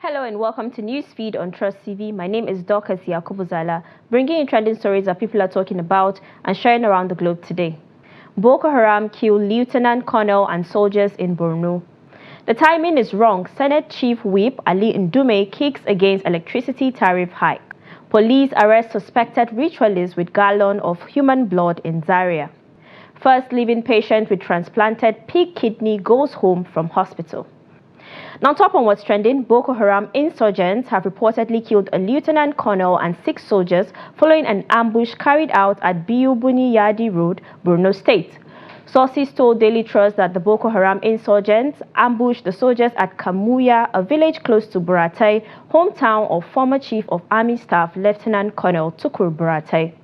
Hello and welcome to Newsfeed on Trust TV. My name is Dorcas Yakubuzala, bringing you trending stories that people are talking about and sharing around the globe today. Boko Haram killed Lieutenant Colonel and soldiers in Borno. The timing is wrong. Senate Chief Whip Ali Ndume kicks against electricity tariff hike. Police arrest suspected ritualist with gallon of human blood in Zaria. First living patient with transplanted pig kidney goes home from hospital. Now, top on what's trending, Boko Haram insurgents have reportedly killed a lieutenant colonel and 6 soldiers following an ambush carried out at Biu-Buni Yadi Road, Borno State. Sources told Daily Trust that the Boko Haram insurgents ambushed the soldiers at Kamuya, a village close to Buratai, hometown of former Chief of Army Staff Lieutenant Colonel Tukur Buratai.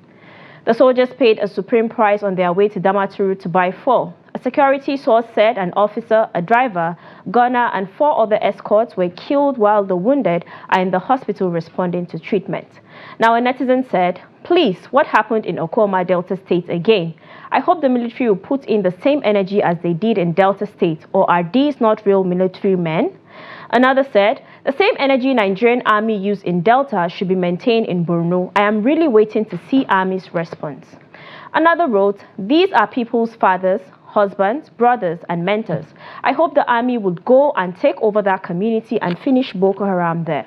The soldiers paid a supreme price on their way to Damaturu to buy fuel. A security source said an officer, a driver, gunner and 4 other escorts were killed while the wounded are in the hospital responding to treatment. Now, a netizen said, "Please, what happened in Okoma, Delta State again? I hope the military will put in the same energy as they did in Delta State, or are these not real military men?" Another said, "The same energy Nigerian army used in Delta should be maintained in Borno. I am really waiting to see army's response." Another wrote, "These are people's fathers, husbands, brothers and mentors. I hope the army would go and take over that community and finish Boko Haram there."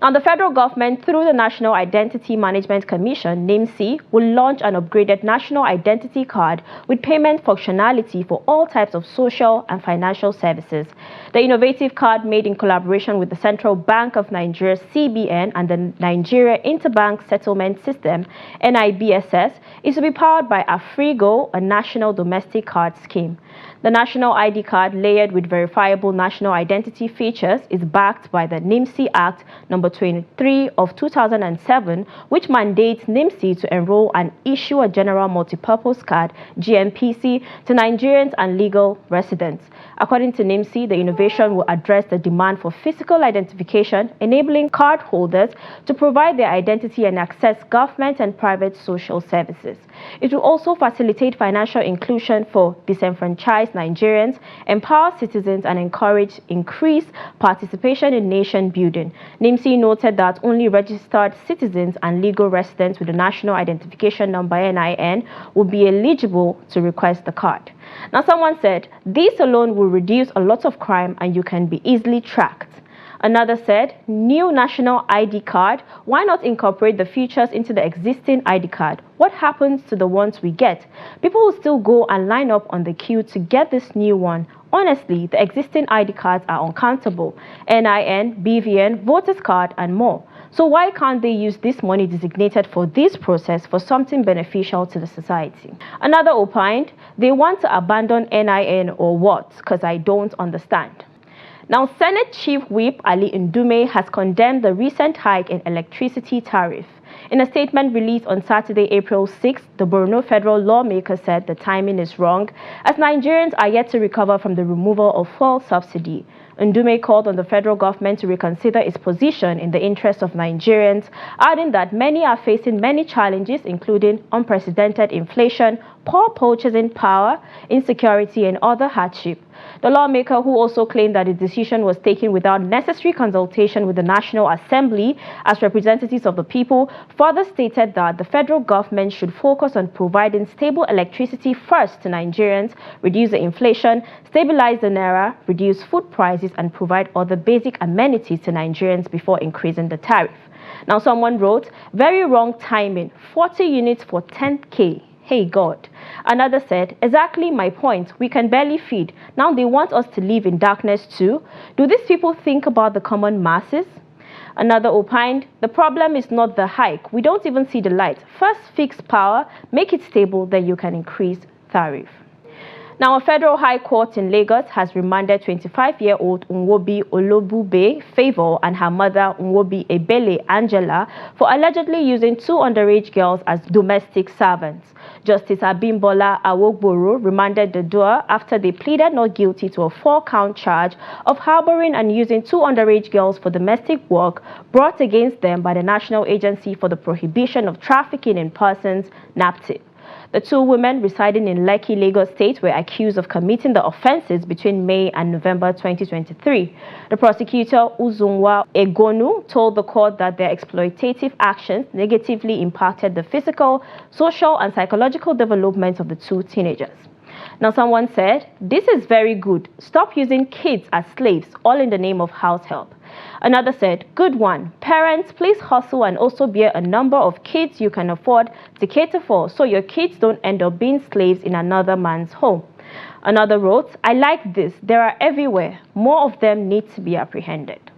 Now, the federal government, through the National Identity Management Commission, NIMC, will launch an upgraded national identity card with payment functionality for all types of social and financial services. The innovative card, made in collaboration with the Central Bank of Nigeria, CBN, and the Nigeria Interbank Settlement System, NIBSS, is to be powered by Afrigo, a national domestic card scheme. The national ID card, layered with verifiable national identity features, is backed by the NIMC Act No. 23 of 2007, which mandates NIMC to enroll and issue a General Multipurpose Card, GMPC, to Nigerians and legal residents. According to NIMC, the innovation will address the demand for physical identification, enabling card holders to provide their identity and access government and private social services. It will also facilitate financial inclusion for disenfranchised Nigerians, empower citizens, and encourage increased participation in nation building. NIMC noted that only registered citizens and legal residents with a national identification number (NIN) will be eligible to request the card. Now, someone said, "This alone will reduce a lot of crime and you can be easily tracked." Another said, "New national ID card, why not incorporate the features into the existing ID card? What happens to the ones we get? People will still go and line up on the queue to get this new one. Honestly, the existing ID cards are uncountable: NIN, BVN, voters card and more. So why can't they use this money designated for this process for something beneficial to the society?" Another opined, "They want to abandon NIN or what? Because I don't understand." Now, Senate Chief Whip Ali Ndume has condemned the recent hike in electricity tariff. In a statement released on Saturday, April 6, the Borno federal lawmaker said the timing is wrong, as Nigerians are yet to recover from the removal of fuel subsidy. Ndume called on the federal government to reconsider its position in the interest of Nigerians, adding that many are facing many challenges, including unprecedented inflation, poor purchasing power, insecurity, and other hardship. The lawmaker, who also claimed that the decision was taken without necessary consultation with the National Assembly as representatives of the people, further stated that the federal government should focus on providing stable electricity first to Nigerians, reduce the inflation, stabilize the naira, reduce food prices, and provide other basic amenities to Nigerians before increasing the tariff. Now, someone wrote, "Very wrong timing, 40 units for 10K. Hey God." Another said, "Exactly my point. We can barely feed. Now they want us to live in darkness too. Do these people think about the common masses?" Another opined, "The problem is not the hike. We don't even see the light. First fix power, make it stable, then you can increase tariff." Now, a federal high court in Lagos has remanded 25-year-old Nwobi Olobube Favour and her mother Nwobi Ebele Angela for allegedly using 2 underage girls as domestic servants. Justice Abimbola Awogboro remanded the duo after they pleaded not guilty to a 4-count charge of harboring and using 2 underage girls for domestic work brought against them by the National Agency for the Prohibition of Trafficking in Persons, NAPTIP. The two women residing in Lekki, Lagos State were accused of committing the offences between May and November 2023. The prosecutor, Uzunwa Egonu, told the court that their exploitative actions negatively impacted the physical, social and psychological development of the two teenagers. Now, someone said, "This is very good. Stop using kids as slaves, all in the name of house help." Another said, "Good one. Parents, please hustle and also bear a number of kids you can afford to cater for so your kids don't end up being slaves in another man's home." Another wrote, "I like this. They are everywhere. More of them need to be apprehended."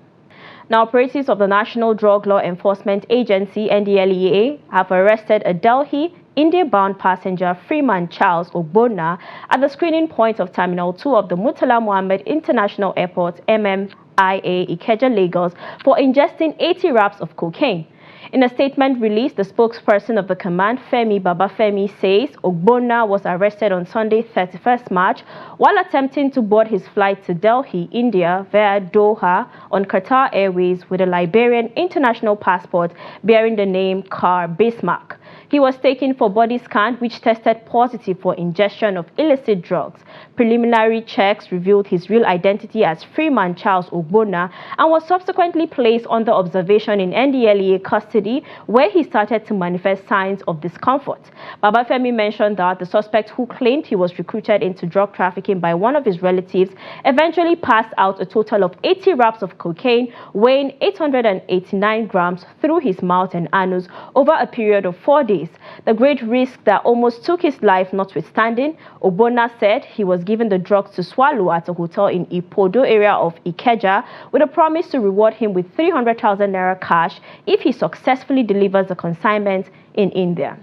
Now, operatives of the National Drug Law Enforcement Agency, NDLEA, have arrested a Delhi, India-bound passenger Freeman Charles Ogbonna at the screening point of Terminal 2 of the Murtala Mohammed International Airport, MMIA, Ikeja, Lagos, for ingesting 80 wraps of cocaine. In a statement released, the spokesperson of the command, Femi Babafemi, says Ogbonna was arrested on Sunday, 31st March, while attempting to board his flight to Delhi, India, via Doha on Qatar Airways with a Liberian international passport bearing the name Car Bismarck. He was taken for body scan, which tested positive for ingestion of illicit drugs. Preliminary checks revealed his real identity as Freeman Charles Ogbonna and was subsequently placed under observation in NDLEA custody, where he started to manifest signs of discomfort. Babafemi mentioned that the suspect, who claimed he was recruited into drug trafficking by one of his relatives, eventually passed out a total of 80 wraps of cocaine weighing 889 grams through his mouth and anus over a period of 4 days. The great risk that almost took his life notwithstanding, Ogbonna said he was given the drugs to swallow at a hotel in Ipodo area of Ikeja with a promise to reward him with 300,000 naira cash if he successfully delivers the consignment in India.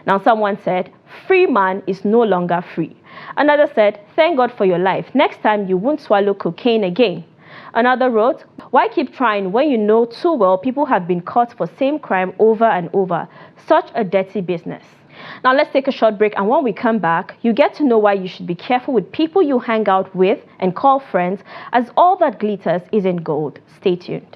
Now, someone said, "Free man is no longer free." Another said, "Thank God for your life. Next time you won't swallow cocaine again." Another wrote, "Why keep trying when you know too well people have been caught for same crime over and over? Such a dirty business." Now, let's take a short break, and when we come back, you get to know why you should be careful with people you hang out with and call friends, as all that glitters isn't gold. Stay tuned.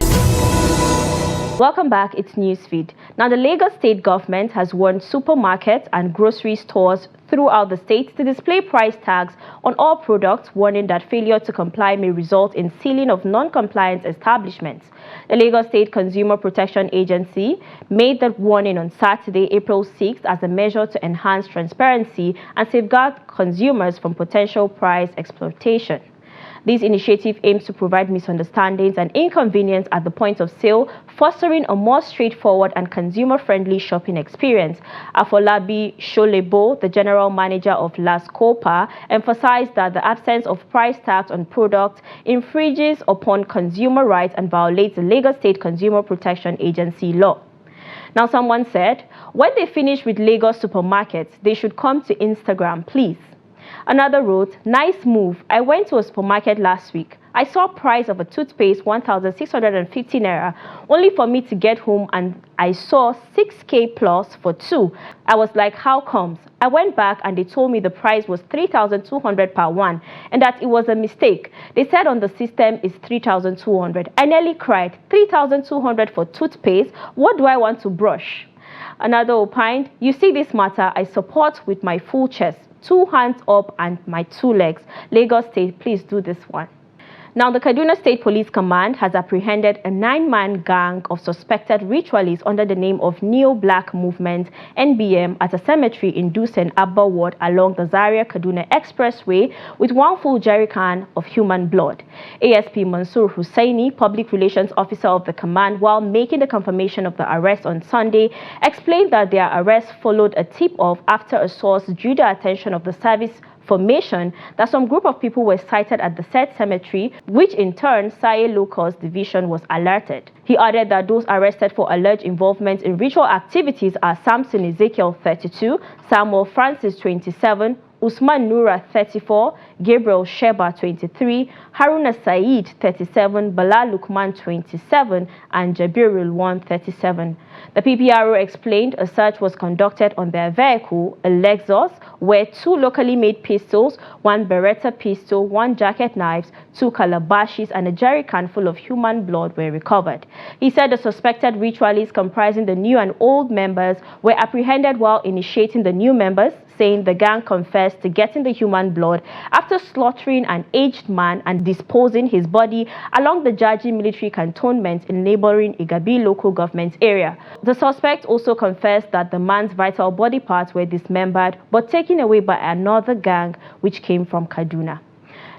Welcome back, it's Newsfeed. Now, the Lagos state government has warned supermarkets and grocery stores throughout the state to display price tags on all products, warning that failure to comply may result in sealing of non-compliant establishments. The Lagos State Consumer Protection Agency made that warning on Saturday, April 6th, as a measure to enhance transparency and safeguard consumers from potential price exploitation. This initiative aims to provide misunderstandings and inconvenience at the point of sale, fostering a more straightforward and consumer-friendly shopping experience. Afolabi Sholebo, the general manager of LASCOPA, emphasized that the absence of price tags on products infringes upon consumer rights and violates the Lagos State Consumer Protection Agency law. Now, someone said, "When they finish with Lagos supermarkets, they should come to Instagram, please." Another wrote, "Nice move. I went to a supermarket last week. I saw price of a toothpaste 1,650 naira, only for me to get home and I saw 6K plus for two. I was like, how comes? I went back and they told me the price was 3,200 per one and that it was a mistake. They said on the system is 3,200. I nearly cried. 3,200 for toothpaste? What do I want to brush?" Another opined, "You see this matter, I support with my full chest. 2 hands up and my 2 legs. Lagos State, please do this one." Now, the Kaduna State Police Command has apprehended a 9-man gang of suspected ritualists under the name of Neo Black Movement, NBM, at a cemetery in Dusen Abba Ward along the Zaria-Kaduna Expressway with 1 full jerrycan of human blood. ASP Mansour Hussaini, Public Relations Officer of the command, while making the confirmation of the arrest on Sunday, explained that their arrest followed a tip-off after a source drew the attention of the service formation that some group of people were sighted at the said cemetery, which in turn Saye Locals Division was alerted. He added that those arrested for alleged involvement in ritual activities are Samson Ezekiel 32, Samuel Francis 27, Usman Nura 34, Gabriel Sheba, 23, Haruna Said, 37, Bala Lukman, 27, and Jabirul 137. The PPRO explained a search was conducted on their vehicle, a Lexus, where 2 locally made pistols, 1 Beretta pistol, 1 jacket knives, 2 calabashes, and a jerry can full of human blood were recovered. He said the suspected ritualists comprising the new and old members were apprehended while initiating the new members, saying the gang confessed to getting the human blood after slaughtering an aged man and disposing his body along the Jaji military cantonment in neighboring Igabi local government area. The suspect also confessed that the man's vital body parts were dismembered but taken away by another gang which came from Kaduna.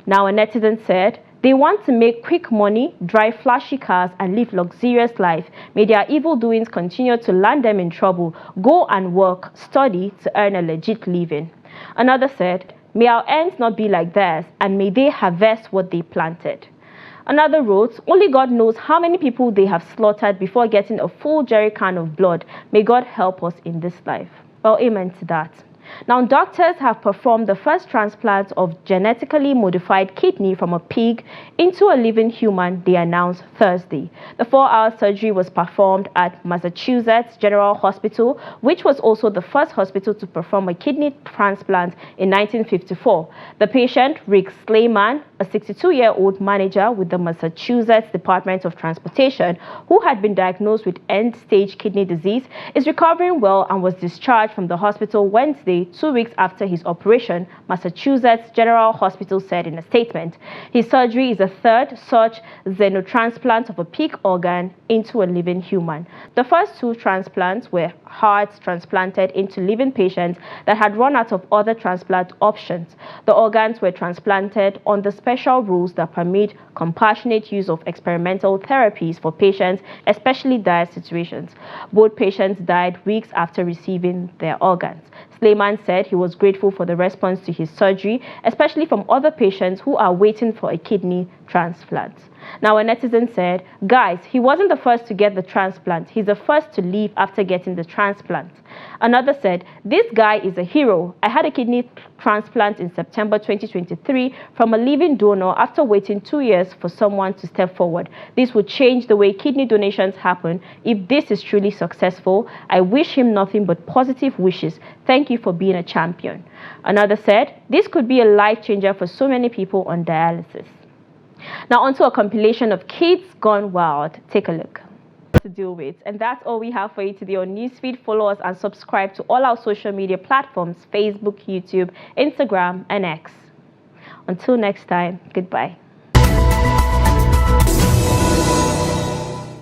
Now a netizen said, "They want to make quick money, drive flashy cars, and live luxurious life. May their evil doings continue to land them in trouble. Go and work, study to earn a legit living." Another said, "May our ends not be like theirs, and may they harvest what they planted." Another wrote, "Only God knows how many people they have slaughtered before getting a full jerry can of blood. May God help us in this life." Well, amen to that. Now, doctors have performed the first transplant of genetically modified kidney from a pig into a living human, they announced Thursday. The 4-hour surgery was performed at Massachusetts General Hospital, which was also the first hospital to perform a kidney transplant in 1954. The patient, Rick Slayman, a 62-year-old manager with the Massachusetts Department of Transportation, who had been diagnosed with end-stage kidney disease, is recovering well and was discharged from the hospital Wednesday, 2 weeks after his operation, Massachusetts General Hospital said in a statement. His surgery is a third such xenotransplant of a pig organ into a living human. The first 2 transplants were hearts transplanted into living patients that had run out of other transplant options. The organs were transplanted on the special rules that permit compassionate use of experimental therapies for patients, especially dire situations. Both patients died weeks after receiving their organs. Slayman said he was grateful for the response to his surgery, especially from other patients who are waiting for a kidney transplant. Now, a netizen said, "Guys, he wasn't the first to get the transplant. He's the first to leave after getting the transplant." Another said, "This guy is a hero. I had a kidney transplant in September 2023 from a living donor after waiting 2 years for someone to step forward. This would change the way kidney donations happen. If this is truly successful, I wish him nothing but positive wishes. Thank you for being a champion." Another said, "This could be a life changer for so many people on dialysis." Now onto a compilation of kids gone wild. Take a look. To deal with, and that's all we have for you today on Newsfeed. Follow us and subscribe to all our social media platforms: Facebook, YouTube, Instagram, and X. Until next time, goodbye.